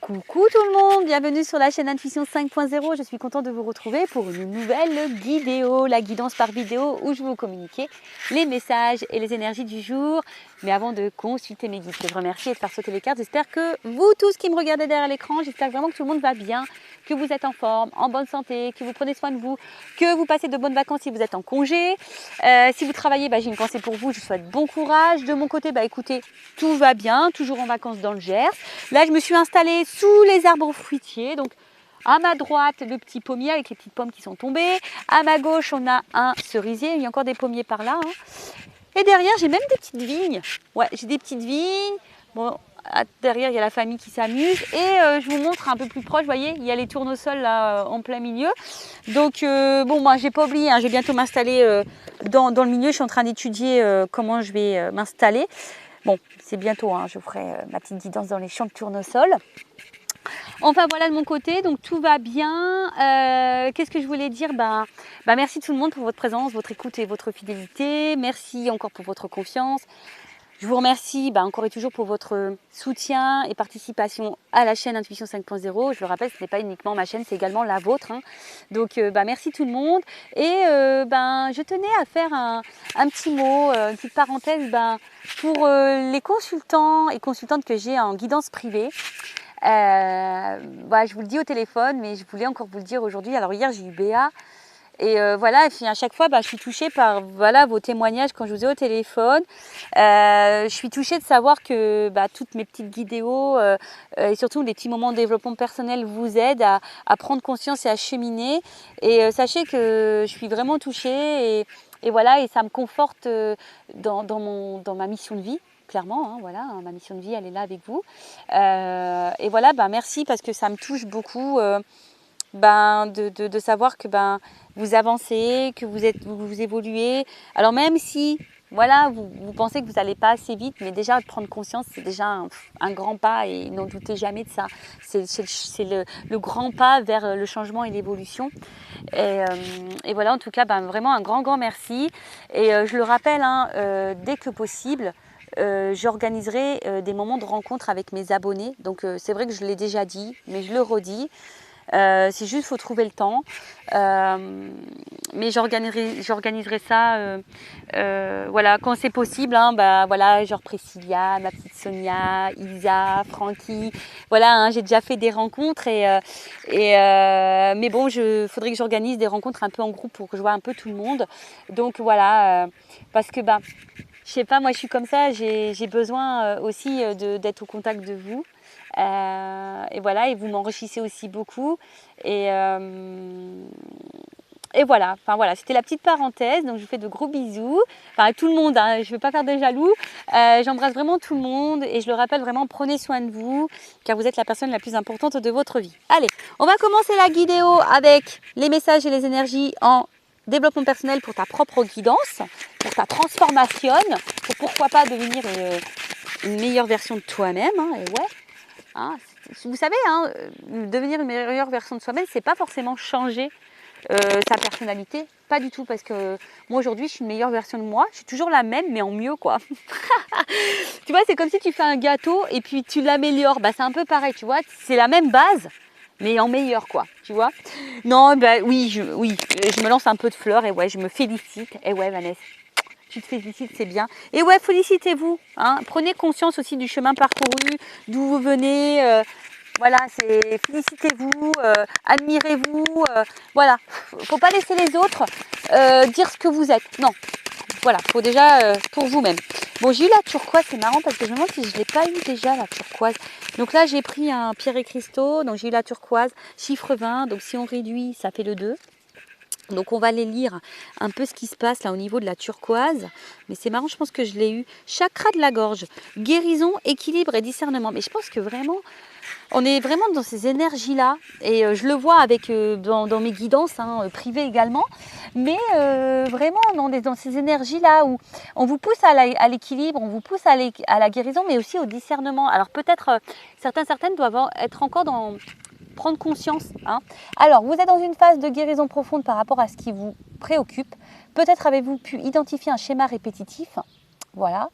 Coucou tout le monde, bienvenue sur la chaîne Intuition 5.0. Je suis contente de vous retrouver pour une nouvelle vidéo, la guidance par vidéo où je vais vous communiquer les messages et les énergies du jour. Mais avant de consulter mes guides, que je remercie et de faire sauter les cartes, j'espère que vous tous qui me regardez derrière l'écran, j'espère vraiment que tout le monde va bien, que vous êtes en forme, en bonne santé, que vous prenez soin de vous, que vous passez de bonnes vacances si vous êtes en congé. Si vous travaillez, j'ai une pensée pour vous, je vous souhaite bon courage. De mon côté, écoutez, tout va bien, toujours en vacances dans le Gers. Là, je me suis installée sous les arbres fruitiers, donc à ma droite, le petit pommier avec les petites pommes qui sont tombées. À ma gauche, on a un cerisier, il y a encore des pommiers par là. Et derrière, j'ai même des petites vignes. Ouais, j'ai des petites vignes. Bon, derrière, il y a la famille qui s'amuse. Et je vous montre un peu plus proche, vous voyez, il y a les tournesols là en plein milieu. Donc, moi, j'ai pas oublié, je vais bientôt m'installer dans le milieu. Je suis en train d'étudier comment je vais m'installer. Bon, c'est bientôt, je ferai ma petite guidance dans les champs de tournesol. Enfin voilà de mon côté, donc tout va bien. Qu'est-ce que je voulais dire? Merci tout le monde pour votre présence, votre écoute et votre fidélité. Merci encore pour votre confiance. Je vous remercie encore et toujours pour votre soutien et participation à la chaîne Intuition 5.0. Je le rappelle, ce n'est pas uniquement ma chaîne, c'est également la vôtre. Donc merci tout le monde. Et je tenais à faire un petit mot, une petite parenthèse pour les consultants et consultantes que j'ai en guidance privée. Je vous le dis au téléphone, mais je voulais encore vous le dire aujourd'hui. Alors hier, j'ai eu Béa. Et et puis à chaque fois, je suis touchée par vos témoignages quand je vous ai au téléphone. Je suis touchée de savoir que toutes mes petites vidéos et surtout les petits moments de développement personnel vous aident à prendre conscience et à cheminer. Et sachez que je suis vraiment touchée et ça me conforte dans ma mission de vie. Clairement, ma mission de vie, elle est là avec vous. Merci parce que ça me touche beaucoup de savoir que vous avancez, que vous évoluez. Alors même si vous pensez que vous n'allez pas assez vite, mais déjà de prendre conscience, c'est déjà un grand pas et n'en doutez jamais de ça. C'est le grand pas vers le changement et l'évolution. Et en tout cas, vraiment un grand merci. Et je le rappelle, dès que possible, j'organiserai des moments de rencontre avec mes abonnés. Donc c'est vrai que je l'ai déjà dit, mais je le redis. C'est juste, il faut trouver le temps. Mais j'organiserai ça quand c'est possible. Genre Priscilla, ma petite Sonia, Isa, Francky. J'ai déjà fait des rencontres. Mais bon, faudrait que j'organise des rencontres un peu en groupe pour que je vois un peu tout le monde. Donc parce que je sais pas, moi je suis comme ça, j'ai besoin aussi d'être au contact de vous. Et vous m'enrichissez aussi beaucoup. Et c'était la petite parenthèse. Donc je vous fais de gros bisous. Enfin, à tout le monde, je ne veux pas faire de jaloux. J'embrasse vraiment tout le monde. Et je le rappelle vraiment, prenez soin de vous, car vous êtes la personne la plus importante de votre vie. Allez, on va commencer la vidéo avec les messages et les énergies en développement personnel pour ta propre guidance, pour ta transformation, pour pourquoi pas devenir une meilleure version de toi-même. Vous savez, devenir une meilleure version de soi-même, c'est pas forcément changer sa personnalité, pas du tout, parce que moi aujourd'hui je suis une meilleure version de moi, je suis toujours la même mais en mieux quoi. Tu vois, c'est comme si tu fais un gâteau et puis tu l'améliores, c'est un peu pareil, tu vois, c'est la même base mais en meilleur quoi, tu vois. Non, oui, je me lance un peu de fleurs et je me félicite. Et Vanessa, tu te félicites, c'est bien. Et félicitez-vous. Prenez conscience aussi du chemin parcouru, d'où vous venez. Félicitez-vous, admirez-vous. Faut pas laisser les autres dire ce que vous êtes. Non, faut déjà pour vous-même. Bon, j'ai eu la turquoise, c'est marrant parce que je me demande si je ne l'ai pas eu déjà la turquoise. Donc là, j'ai pris un pierre et cristaux, donc j'ai eu la turquoise, chiffre 20, donc si on réduit, ça fait le 2. Donc on va aller lire un peu ce qui se passe là au niveau de la turquoise. Mais c'est marrant, je pense que je l'ai eu. Chakra de la gorge, guérison, équilibre et discernement. Mais je pense que vraiment, on est vraiment dans ces énergies-là. Et je le vois avec dans mes guidances privées également. Mais vraiment, on est dans ces énergies-là où on vous pousse à l'équilibre, on vous pousse à la guérison, mais aussi au discernement. Alors peut-être, certaines doivent être encore dans... prendre conscience. Alors, vous êtes dans une phase de guérison profonde par rapport à ce qui vous préoccupe. Peut-être avez-vous pu identifier un schéma répétitif Voilà.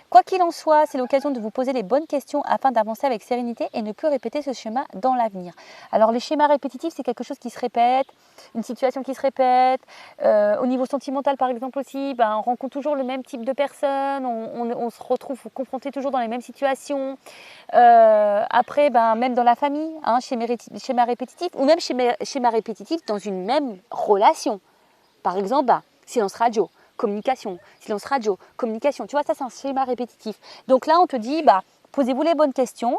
Quoi qu'il en soit, c'est l'occasion de vous poser les bonnes questions afin d'avancer avec sérénité et ne plus répéter ce schéma dans l'avenir. Alors les schémas répétitifs, c'est quelque chose qui se répète, une situation qui se répète. Au niveau sentimental, par exemple aussi, ben, on rencontre toujours le même type de personnes, on se retrouve confronté toujours dans les mêmes situations. Après, ben, même dans la famille, hein, schéma répétitif, ou même schéma répétitif dans une même relation. Par exemple, ben, silence radio. Communication, silence radio, communication. Tu vois, ça, c'est un schéma répétitif. Donc là, on te dit, bah, posez-vous les bonnes questions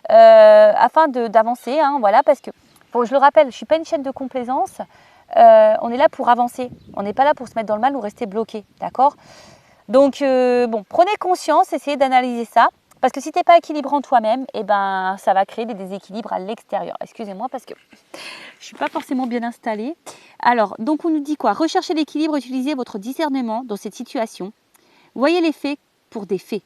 afin d'avancer. Hein, voilà, parce que, bon, je le rappelle, je ne suis pas une chaîne de complaisance. On est là pour avancer. On n'est pas là pour se mettre dans le mal ou rester bloqué. D'accord? Donc, bon, prenez conscience, essayez d'analyser ça. Parce que si tu n'es pas équilibré en toi-même, eh ben, ça va créer des déséquilibres à l'extérieur. Excusez-moi parce que je ne suis pas forcément bien installée. Alors, donc on nous dit quoi? Recherchez l'équilibre, utilisez votre discernement dans cette situation. Voyez les faits pour des faits.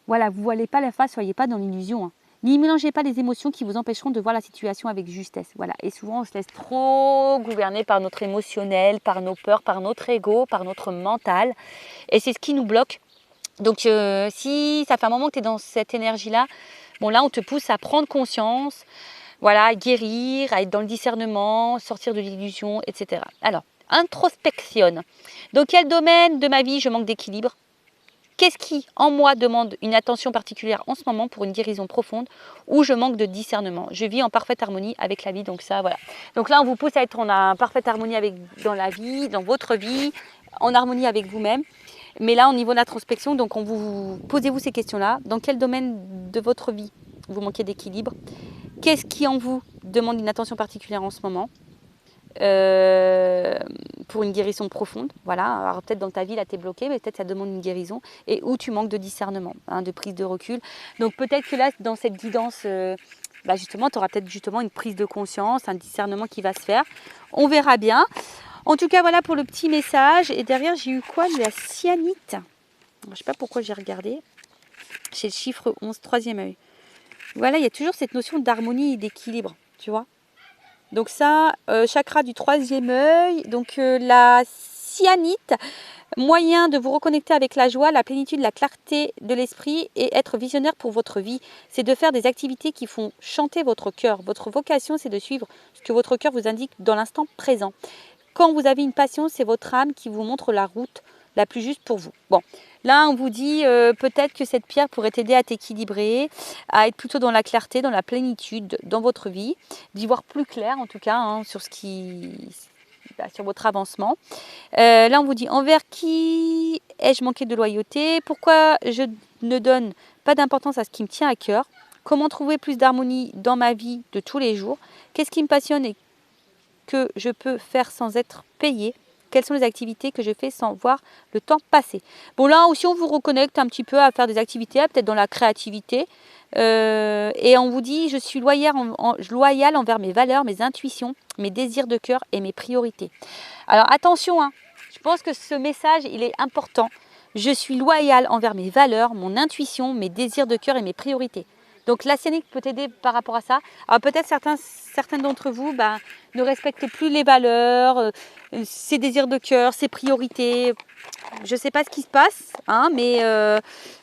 Voilà, vous ne voilez pas la face, soyez pas dans l'illusion. Hein. N'y mélangez pas les émotions qui vous empêcheront de voir la situation avec justesse. Voilà. Et souvent, on se laisse trop gouverner par notre émotionnel, par nos peurs, par notre ego, par notre mental. Et c'est ce qui nous bloque. Donc, si ça fait un moment que tu es dans cette énergie-là, bon là, on te pousse à prendre conscience, voilà, à guérir, à être dans le discernement, sortir de l'illusion, etc. Alors, introspectionne. Dans quel domaine de ma vie je manque d'équilibre? Qu'est-ce qui, en moi, demande une attention particulière en ce moment pour une guérison profonde ou je manque de discernement? Je vis en parfaite harmonie avec la vie, donc ça, voilà. Donc là, on vous pousse à être en parfaite harmonie dans la vie, dans votre vie, en harmonie avec vous-même. Mais là, au niveau de l'introspection, donc posez-vous ces questions-là. Dans quel domaine de votre vie vous manquez d'équilibre? Qu'est-ce qui en vous demande une attention particulière en ce moment pour une guérison profonde? Voilà. Alors peut-être dans ta vie, là, tu es bloqué, mais peut-être ça demande une guérison. Et où tu manques de discernement, hein, de prise de recul. Donc peut-être que là, dans cette guidance, justement, tu auras peut-être justement une prise de conscience, un discernement qui va se faire. On verra bien. En tout cas, voilà pour le petit message. Et derrière, j'ai eu quoi? De la cyanite. Je ne sais pas pourquoi j'ai regardé. C'est le chiffre 11, troisième œil. Voilà, il y a toujours cette notion d'harmonie et d'équilibre, tu vois. Donc ça, chakra du troisième œil. Donc la cyanite, moyen de vous reconnecter avec la joie, la plénitude, la clarté de l'esprit et être visionnaire pour votre vie. C'est de faire des activités qui font chanter votre cœur. Votre vocation, c'est de suivre ce que votre cœur vous indique dans l'instant présent. Quand vous avez une passion, c'est votre âme qui vous montre la route la plus juste pour vous. Bon, là, on vous dit peut-être que cette pierre pourrait t'aider à t'équilibrer, à être plutôt dans la clarté, dans la plénitude dans votre vie, d'y voir plus clair en tout cas hein, sur sur votre avancement. Là, on vous dit envers qui ai-je manqué de loyauté? Pourquoi je ne donne pas d'importance à ce qui me tient à cœur? Comment trouver plus d'harmonie dans ma vie de tous les jours? Qu'est-ce qui me passionne et que je peux faire sans être payé? Quelles sont les activités que je fais sans voir le temps passer? Bon, là aussi, on vous reconnecte un petit peu à faire des activités, peut-être dans la créativité. Et on vous dit, je suis loyal envers mes valeurs, mes intuitions, mes désirs de cœur et mes priorités. Alors, attention, hein, je pense que ce message, il est important. Je suis loyal envers mes valeurs, mon intuition, mes désirs de cœur et mes priorités. Donc la cyanite peut t'aider par rapport à ça. Alors peut-être certains d'entre vous ne respectent plus les valeurs, ses désirs de cœur, ses priorités. Je ne sais pas ce qui se passe, hein, mais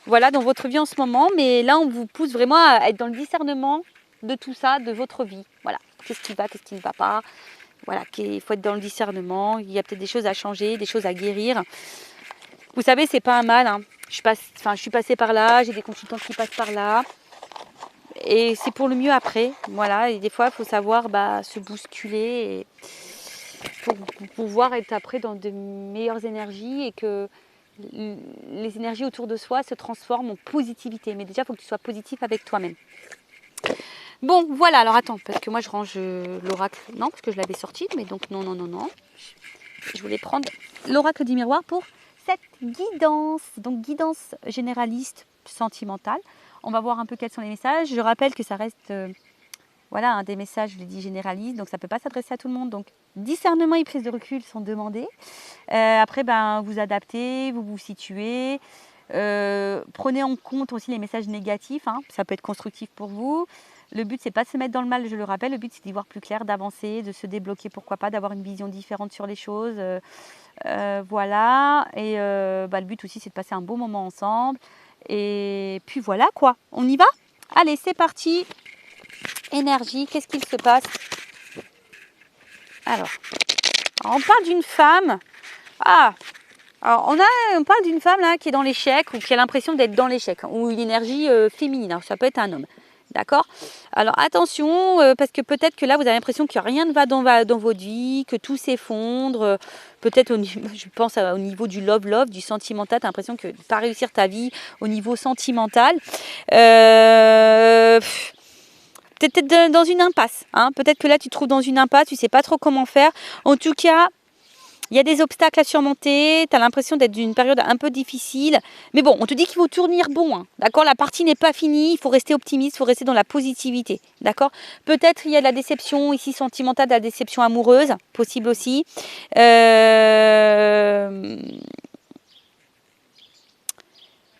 voilà, dans votre vie en ce moment. Mais là, on vous pousse vraiment à être dans le discernement de tout ça, de votre vie. Voilà, qu'est-ce qui va, qu'est-ce qui ne va pas. Voilà, il faut être dans le discernement. Il y a peut-être des choses à changer, des choses à guérir. Vous savez, c'est pas un mal. Hein. Je suis passée par là, j'ai des consultants qui passent par là. Et c'est pour le mieux après. Voilà, et des fois, il faut savoir se bousculer pour pouvoir être après dans de meilleures énergies et que les énergies autour de soi se transforment en positivité. Mais déjà, il faut que tu sois positif avec toi-même. Bon, voilà. Alors, attends, parce que moi, je range l'oracle. Non, parce que je l'avais sorti. Mais donc, non. Je voulais prendre l'oracle du miroir pour cette guidance. Donc, guidance généraliste sentimentale. On va voir un peu quels sont les messages. Je rappelle que ça reste des messages, je l'ai dit, généralistes. Donc, ça ne peut pas s'adresser à tout le monde. Donc, discernement et prise de recul sont demandés. Après, vous adaptez, vous vous situez. Prenez en compte aussi les messages négatifs, hein, ça peut être constructif pour vous. Le but, c'est pas de se mettre dans le mal, je le rappelle. Le but, c'est d'y voir plus clair, d'avancer, de se débloquer, pourquoi pas, d'avoir une vision différente sur les choses. Voilà. Et le but aussi, c'est de passer un beau moment ensemble. Et puis voilà, quoi. On y va? Allez, c'est parti. Énergie, qu'est-ce qu'il se passe? Alors, on parle d'une femme. Ah, alors on parle d'une femme là qui est dans l'échec ou qui a l'impression d'être dans l'échec, ou une énergie féminine. Alors, ça peut être un homme. D'accord? Alors attention, parce que peut-être que là, vous avez l'impression que rien ne va dans votre vie, que tout s'effondre. Peut-être, je pense au niveau du love, du sentimental, tu as l'impression que de ne pas réussir ta vie au niveau sentimental. Peut-être dans une impasse. Hein. Peut-être que là, tu te trouves dans une impasse, tu ne sais pas trop comment faire. En tout cas, il y a des obstacles à surmonter, tu as l'impression d'être d'une période un peu difficile. Mais bon, on te dit qu'il faut tourner bon. Hein, d'accord? La partie n'est pas finie, il faut rester optimiste, il faut rester dans la positivité. D'accord? Peut-être il y a de la déception ici sentimentale, de la déception amoureuse, possible aussi.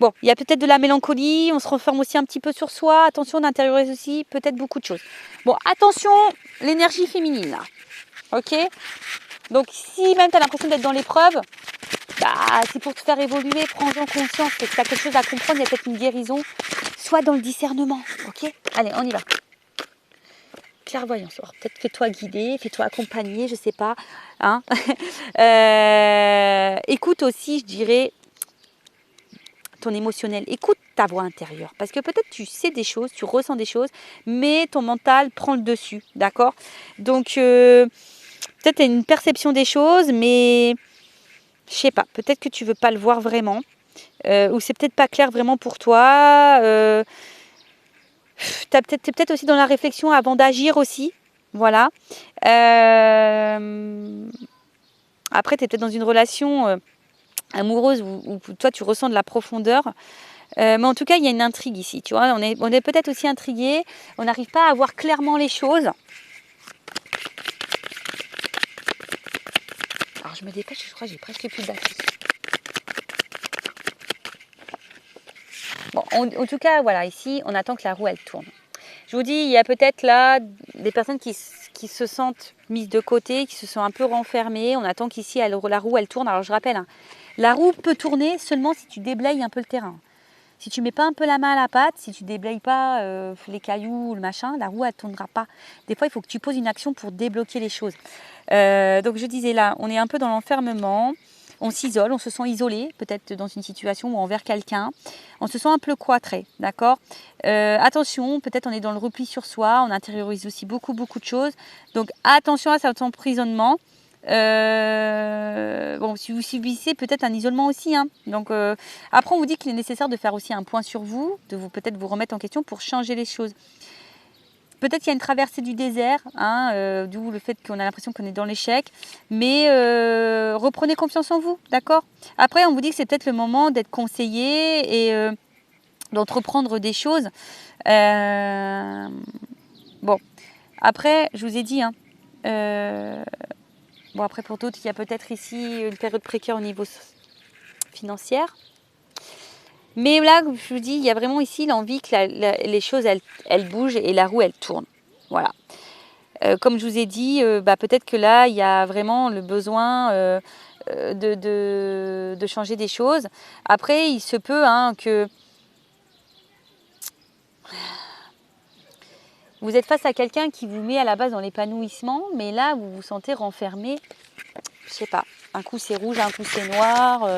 Bon, il y a peut-être de la mélancolie, on se renferme aussi un petit peu sur soi. Attention, on intériorise aussi peut-être beaucoup de choses. Bon, attention, l'énergie féminine là. Ok? Donc si même tu as l'impression d'être dans l'épreuve, c'est pour te faire évoluer, prends-en conscience, c'est que tu as quelque chose à comprendre, il y a peut-être une guérison, soit dans le discernement, ok? Allez, on y va. Clairvoyance, alors peut-être fais-toi guider, fais-toi accompagner, je sais pas. Hein. Écoute aussi, je dirais, ton émotionnel, écoute ta voix intérieure, parce que peut-être tu sais des choses, tu ressens des choses, mais ton mental prend le dessus, d'accord? Donc, peut-être tu as une perception des choses, mais je sais pas, peut-être que tu veux pas le voir vraiment, ou c'est peut-être pas clair vraiment pour toi. T'es peut-être aussi dans la réflexion avant d'agir aussi, voilà. Après, tu es peut-être dans une relation amoureuse où toi tu ressens de la profondeur. Mais en tout cas, il y a une intrigue ici, tu vois. On est peut-être aussi intrigué, on n'arrive pas à voir clairement les choses. Alors je me dépêche, je crois que j'ai presque plus de batterie. Bon, en tout cas, voilà, ici, on attend que la roue, elle tourne. Je vous dis, il y a peut-être là des personnes qui se sentent mises de côté, qui se sont un peu renfermées. On attend qu'ici, la roue, elle tourne. Alors, je rappelle, hein, la roue peut tourner seulement si tu déblayes un peu le terrain. Si tu ne mets pas un peu la main à la pâte, si tu ne déblayes pas les cailloux, le machin, la roue, elle ne tournera pas. Des fois, il faut que tu poses une action pour débloquer les choses. Donc, je disais là, on est un peu dans l'enfermement. On s'isole, on se sent isolé, peut-être dans une situation ou envers quelqu'un. On se sent un peu cloîtré, d'accord? Attention, peut-être on est dans le repli sur soi, on intériorise aussi beaucoup de choses. Donc attention à cet emprisonnement. Bon, si vous subissez peut-être un isolement aussi. Hein. Donc après, on vous dit qu'il est nécessaire de faire aussi un point sur vous, de peut-être vous remettre en question pour changer les choses. Peut-être qu'il y a une traversée du désert, hein, d'où le fait qu'on a l'impression qu'on est dans l'échec. Mais reprenez confiance en vous, d'accord? Après, on vous dit que c'est peut-être le moment d'être conseillé et d'entreprendre des choses. Bon, après, je vous ai dit, hein, bon, après pour d'autres, il y a peut-être ici une période précaire au niveau financier. Mais là, je vous dis, il y a vraiment ici l'envie que les choses, elles bougent et la roue, elle tourne. Voilà. Comme je vous ai dit, peut-être que là, il y a vraiment le besoin de changer des choses. Après, il se peut que vous êtes face à quelqu'un qui vous met à la base dans l'épanouissement, mais là, vous vous sentez renfermé. Je sais pas. Un coup, c'est rouge, un coup, c'est noir.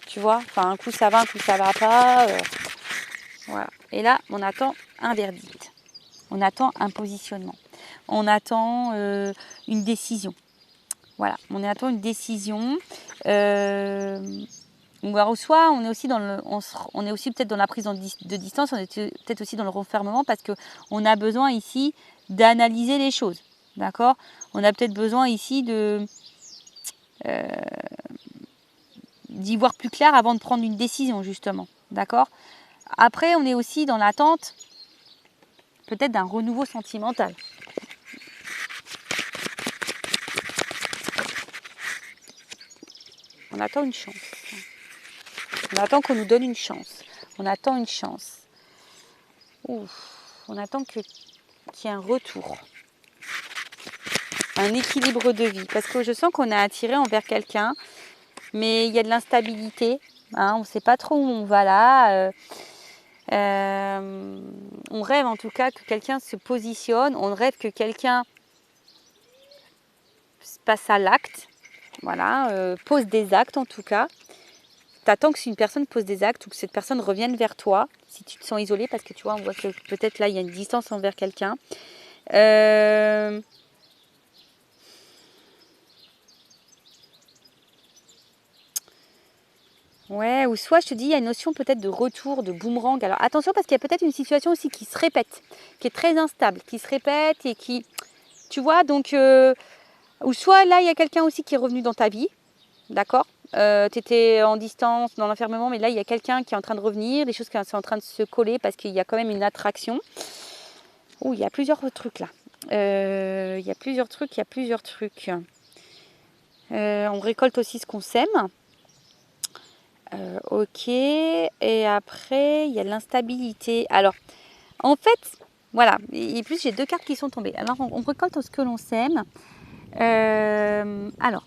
Tu vois, enfin, un coup, ça va, un coup, ça va pas. Voilà. Et là, on attend un verdict. On attend un positionnement. On attend une décision. Voilà, on attend une décision. Alors, soit on est aussi on est aussi peut-être dans la prise de distance, on est peut-être aussi dans le renfermement parce qu'on a besoin ici d'analyser les choses. D'accord? On a peut-être besoin ici d'y voir plus clair avant de prendre une décision, justement. D'accord? Après, on est aussi dans l'attente peut-être d'un renouveau sentimental. On attend une chance. On attend qu'on nous donne une chance. On attend une chance. Ouf, on attend qu'il y ait un retour. Un équilibre de vie. Parce que je sens qu'on est attiré envers quelqu'un, mais il y a de l'instabilité. Hein, on ne sait pas trop où on va là. On rêve en tout cas que quelqu'un se positionne. On rêve que quelqu'un passe à l'acte. Voilà, pose des actes en tout cas. Tu attends que une personne pose des actes ou que cette personne revienne vers toi. Si tu te sens isolé, parce que tu vois, on voit que peut-être là, il y a une distance envers quelqu'un. Ouais, ou soit je te dis, il y a une notion peut-être de retour, de boomerang. Alors attention parce qu'il y a peut-être une situation aussi qui se répète, qui est très instable, qui se répète et qui, tu vois, donc, ou soit là, il y a quelqu'un aussi qui est revenu dans ta vie, d'accord. Tu étais en distance dans l'enfermement, mais là, il y a quelqu'un qui est en train de revenir, des choses qui sont en train de se coller parce qu'il y a quand même une attraction. Oh, il y a plusieurs trucs là. Il y a plusieurs trucs. On récolte aussi ce qu'on sème. Ok. Et après, il y a l'instabilité. Alors, en fait, voilà. Et plus, j'ai deux cartes qui sont tombées. Alors, on récolte ce que l'on sème. Alors,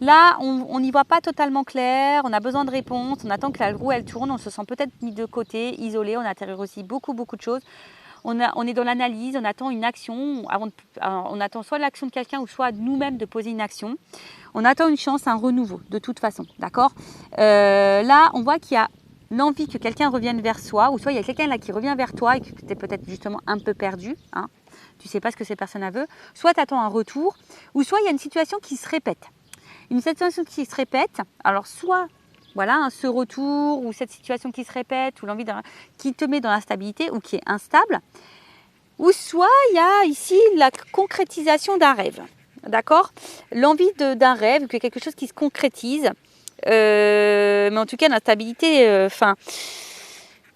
là, on n'y voit pas totalement clair. On a besoin de réponses. On attend que la roue, elle tourne. On se sent peut-être mis de côté, isolé. On intérieur aussi beaucoup de choses. On est dans l'analyse, on attend une action, on attend soit l'action de quelqu'un ou soit nous-mêmes de poser une action. On attend une chance, un renouveau, de toute façon, d'accord. Là, on voit qu'il y a l'envie que quelqu'un revienne vers soi, ou soit il y a quelqu'un là qui revient vers toi et que tu es peut-être justement un peu perdu, hein. Tu ne sais pas ce que cette personne veut, soit tu attends un retour, ou soit il y a une situation qui se répète. Une situation qui se répète, alors soit voilà, ce retour ou cette situation qui se répète ou l'envie qui te met dans l'instabilité ou qui est instable. Ou soit il y a ici la concrétisation d'un rêve. D'accord. L'envie d'un rêve, que quelque chose qui se concrétise. Mais en tout cas, l'instabilité,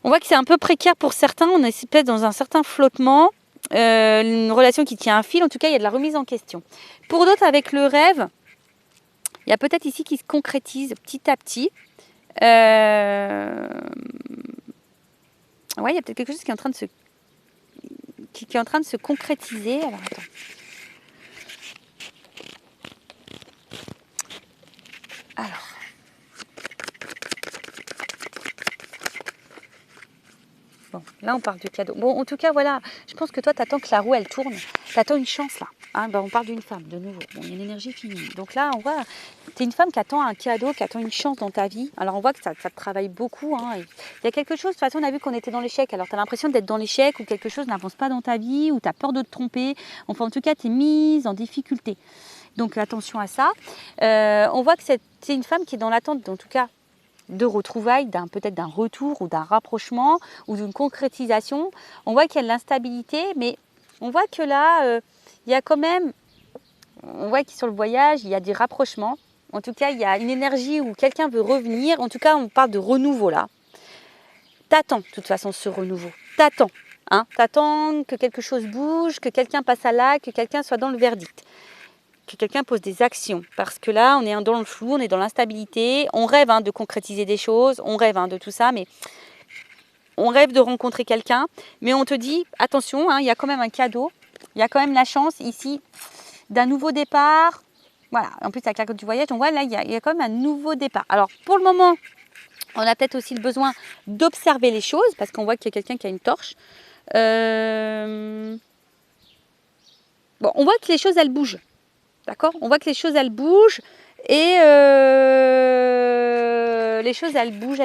on voit que c'est un peu précaire pour certains. On est peut-être dans un certain flottement. Une relation qui tient un fil. En tout cas, il y a de la remise en question. Pour d'autres, avec le rêve, il y a peut-être ici qui se concrétise petit à petit. Ouais, il y a peut-être quelque chose qui est en train de se concrétiser. Alors attends. Alors. Bon, là on parle du cadeau. Bon, en tout cas, voilà, je pense que toi, tu attends que la roue, elle tourne. Tu attends une chance là. Hein, on parle d'une femme, de nouveau. Bon, il y a une énergie féminine. Donc là, on voit, tu es une femme qui attend un cadeau, qui attend une chance dans ta vie. Alors on voit que ça te travaille beaucoup. Hein, il y a quelque chose, de toute façon, on a vu qu'on était dans l'échec. Alors tu as l'impression d'être dans l'échec ou quelque chose n'avance pas dans ta vie ou tu as peur de te tromper. Enfin, en tout cas, tu es mise en difficulté. Donc attention à ça. On voit que c'est une femme qui est dans l'attente, en tout cas, de retrouvailles, peut-être d'un retour ou d'un rapprochement ou d'une concrétisation. On voit qu'il y a de l'instabilité, mais on voit que là, il y a quand même, on voit que sur le voyage, il y a des rapprochements. En tout cas, il y a une énergie où quelqu'un veut revenir. En tout cas, on parle de renouveau là. T'attends de toute façon ce renouveau. T'attends. Hein, t'attends que quelque chose bouge, que quelqu'un passe à l'acte, que quelqu'un soit dans le verdict. Que quelqu'un pose des actions. Parce que là, on est dans le flou, on est dans l'instabilité. On rêve de concrétiser des choses, on rêve de tout ça, mais on rêve de rencontrer quelqu'un. Mais on te dit, attention, il y a quand même un cadeau. Il y a quand même la chance ici d'un nouveau départ. Voilà, en plus avec la carte du voyage, on voit là, il y a quand même un nouveau départ. Alors, pour le moment, on a peut-être aussi le besoin d'observer les choses, parce qu'on voit qu'il y a quelqu'un qui a une torche. Bon, on voit que les choses, elles bougent. D'accord. On voit que les choses, elles bougent. Et les choses, elles bougent.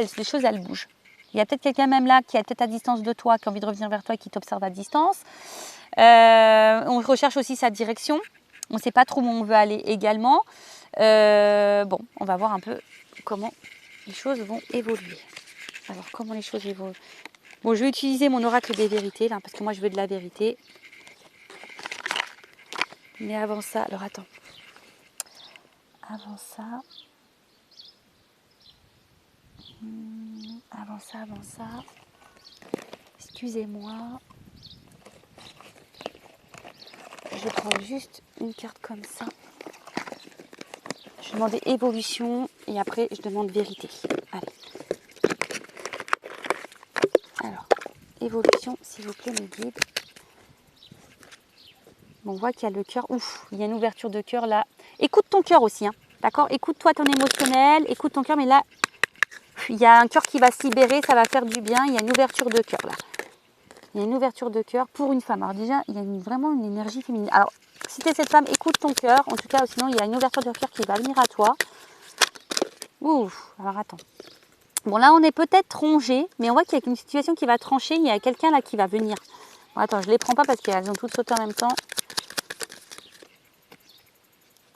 Il y a peut-être quelqu'un même là qui est peut-être à distance de toi, qui a envie de revenir vers toi et qui t'observe à distance. On recherche aussi sa direction. On ne sait pas trop où on veut aller également. Bon, on va voir un peu comment les choses vont évoluer. Alors, comment les choses évoluent? Bon, je vais utiliser mon oracle des vérités, là, parce que moi, je veux de la vérité. Mais avant ça, alors attends. Avant ça. Excusez-moi. Je vais prendre juste une carte comme ça. Je vais demander évolution et après je demande vérité. Allez. évolution, s'il vous plaît, mes guides. Bon, on voit qu'il y a le cœur. Ouf, il y a une ouverture de cœur là. Écoute ton cœur aussi, hein, d'accord? Écoute-toi ton émotionnel, écoute ton cœur, mais là, il y a un cœur qui va se libérer, ça va faire du bien. Il y a une ouverture de cœur là. Il y a une ouverture de cœur pour une femme. Alors déjà, il y a vraiment une énergie féminine. Alors, si tu es cette femme, écoute ton cœur. En tout cas, sinon, il y a une ouverture de cœur qui va venir à toi. Ouf, alors attends. Bon, là, on est peut-être rongé, mais on voit qu'il y a une situation qui va trancher. Il y a quelqu'un là qui va venir. Bon, attends, je ne les prends pas parce qu'elles ont toutes sauté en même temps.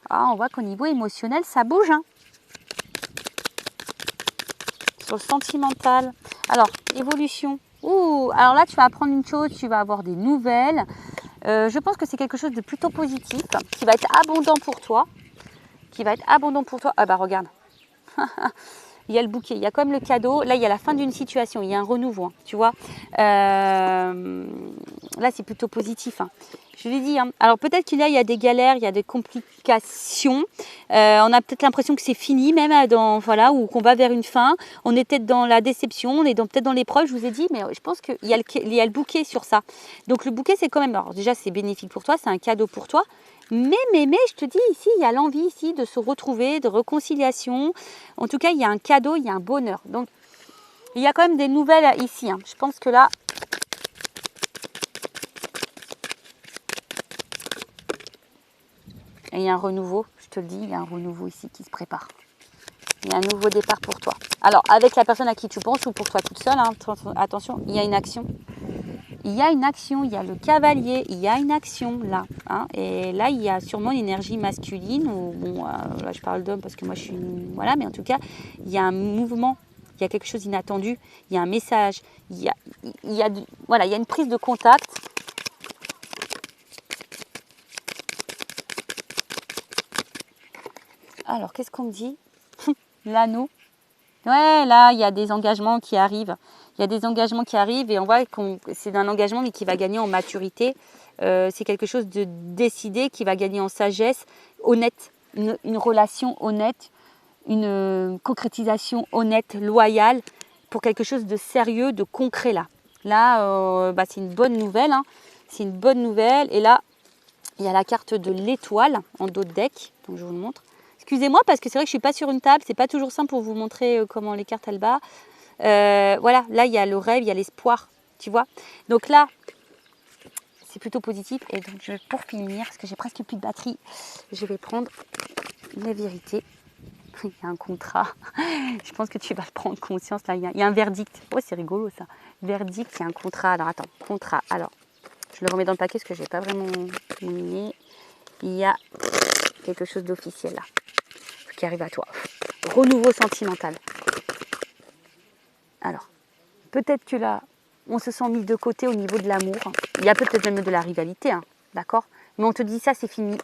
Ah, on voit qu'au niveau émotionnel, ça bouge. Hein. Sur le sentimental. Alors, évolution. Ouh, alors là, tu vas apprendre une chose, tu vas avoir des nouvelles. Je pense que c'est quelque chose de plutôt positif, qui va être abondant pour toi. Ah bah regarde. Il y a le bouquet, il y a comme le cadeau. Là, il y a la fin d'une situation, il y a un renouveau, hein, tu vois. Là, c'est plutôt positif. Hein. Je l'ai dit. Hein. Alors, peut-être qu'il y a des galères, il y a des complications. On a peut-être l'impression que c'est fini, même voilà, ou qu'on va vers une fin. On est peut-être dans la déception, on est peut-être dans l'épreuve, je vous ai dit, mais je pense qu'il y a le bouquet sur ça. Donc, le bouquet, c'est quand même... Alors, déjà, c'est bénéfique pour toi, c'est un cadeau pour toi. Mais, je te dis, ici, il y a l'envie ici de se retrouver, de réconciliation. En tout cas, il y a un cadeau, il y a un bonheur. Donc, il y a quand même des nouvelles ici. Hein. Je pense que là... Et il y a un renouveau, je te le dis, il y a un renouveau ici qui se prépare. Il y a un nouveau départ pour toi. Alors, avec la personne à qui tu penses ou pour toi toute seule, hein, attention, il y a une action. Il y a une action, il y a le cavalier, il y a une action là. Hein, et là, il y a sûrement une énergie masculine. Ou, bon, là, je parle d'homme parce que moi, je suis une... Voilà, mais en tout cas, il y a un mouvement, il y a quelque chose d'inattendu, il y a un message, il y a une prise de contact. Alors, qu'est-ce qu'on me dit? L'anneau. Ouais, là, il y a des engagements qui arrivent. Il y a des engagements qui arrivent et on voit que c'est un engagement mais qui va gagner en maturité. C'est quelque chose de décidé qui va gagner en sagesse, honnête, une relation honnête, une concrétisation honnête, loyale pour quelque chose de sérieux, de concret là. Là, c'est une bonne nouvelle. Hein. C'est une bonne nouvelle. Et là, il y a la carte de l'étoile en dos de deck. Donc, je vous le montre. Excusez-moi parce que c'est vrai que je ne suis pas sur une table. C'est pas toujours simple pour vous montrer comment les cartes elles battent. Voilà, là il y a le rêve, il y a l'espoir, tu vois. Donc là, c'est plutôt positif. Et donc pour finir, parce que j'ai presque plus de batterie, je vais prendre la vérité. Il y a un contrat. Je pense que tu vas prendre conscience. Là, il y a un verdict. Oh, c'est rigolo ça. Verdict, il y a un contrat. Alors attends, contrat. Alors, je le remets dans le paquet parce que je n'ai pas vraiment terminé. Il y a quelque chose d'officiel là qui arrive à toi. Renouveau sentimental. Alors, peut-être que là, on se sent mis de côté au niveau de l'amour. Il y a peut-être même de la rivalité, hein, d'accord? Mais on te dit ça, c'est fini.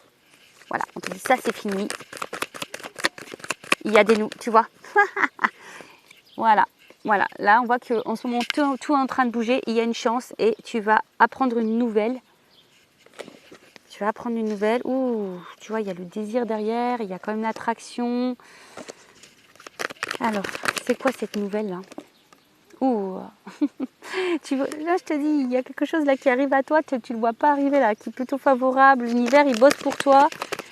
Voilà, on te dit ça, c'est fini. Il y a des tu vois. Voilà. Là, on voit qu'en ce moment, tout est en train de bouger. Il y a une chance et tu vas apprendre une nouvelle. Ouh, tu vois, il y a le désir derrière. Il y a quand même l'attraction. Alors, c'est quoi cette nouvelle là? Ouh. Là, je te dis, il y a quelque chose là qui arrive à toi, tu ne le vois pas arriver là, qui est plutôt favorable. L'univers, il bosse pour toi.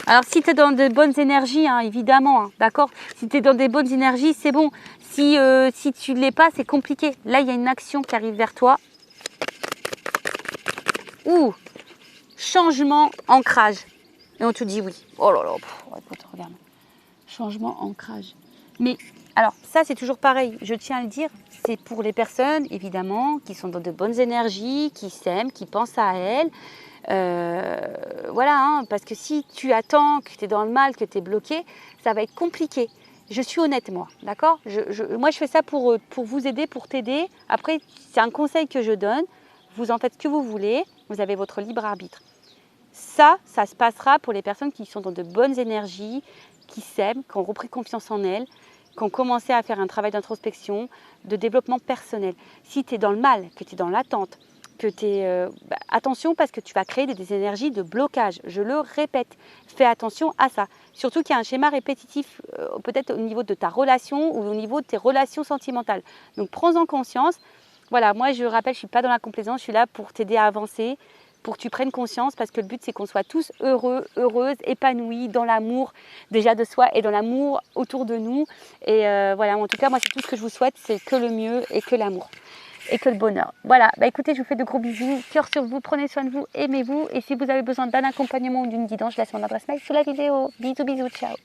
Alors, si tu es dans de bonnes énergies, hein, évidemment, hein, d'accord? Si tu es dans des bonnes énergies, c'est bon. Si tu ne l'es pas, c'est compliqué. Là, il y a une action qui arrive vers toi. Ouh, changement, ancrage. Et on te dit oui. Oh là là, écoute, regarde. Changement, ancrage. Mais, alors, ça, c'est toujours pareil. Je tiens à le dire, c'est pour les personnes, évidemment, qui sont dans de bonnes énergies, qui s'aiment, qui pensent à elles. Voilà, hein, parce que si tu attends, que tu es dans le mal, que tu es bloqué, ça va être compliqué. Je suis honnête, moi, d'accord? Moi, je fais ça pour vous aider, pour t'aider. Après, c'est un conseil que je donne. Vous en faites ce que vous voulez. Vous avez votre libre arbitre. Ça se passera pour les personnes qui sont dans de bonnes énergies, qui s'aiment, qui ont repris confiance en elles, qui ont commencé à faire un travail d'introspection, de développement personnel. Si tu es dans le mal, que tu es dans l'attente, que tu es... attention parce que tu vas créer des énergies de blocage. Je le répète, fais attention à ça. Surtout qu'il y a un schéma répétitif, peut-être au niveau de ta relation ou au niveau de tes relations sentimentales. Donc prends-en conscience. Voilà, moi je rappelle, je ne suis pas dans la complaisance, je suis là pour t'aider à avancer, pour que tu prennes conscience, parce que le but c'est qu'on soit tous heureux, heureuses, épanouis, dans l'amour déjà de soi et dans l'amour autour de nous. Et voilà, en tout cas, moi c'est tout ce que je vous souhaite, c'est que le mieux et que l'amour et que le bonheur. Voilà, bah écoutez, je vous fais de gros bisous, cœur sur vous, prenez soin de vous, aimez-vous. Et si vous avez besoin d'un accompagnement ou d'une guidance, je laisse mon adresse mail sous la vidéo. Bisous, bisous, ciao.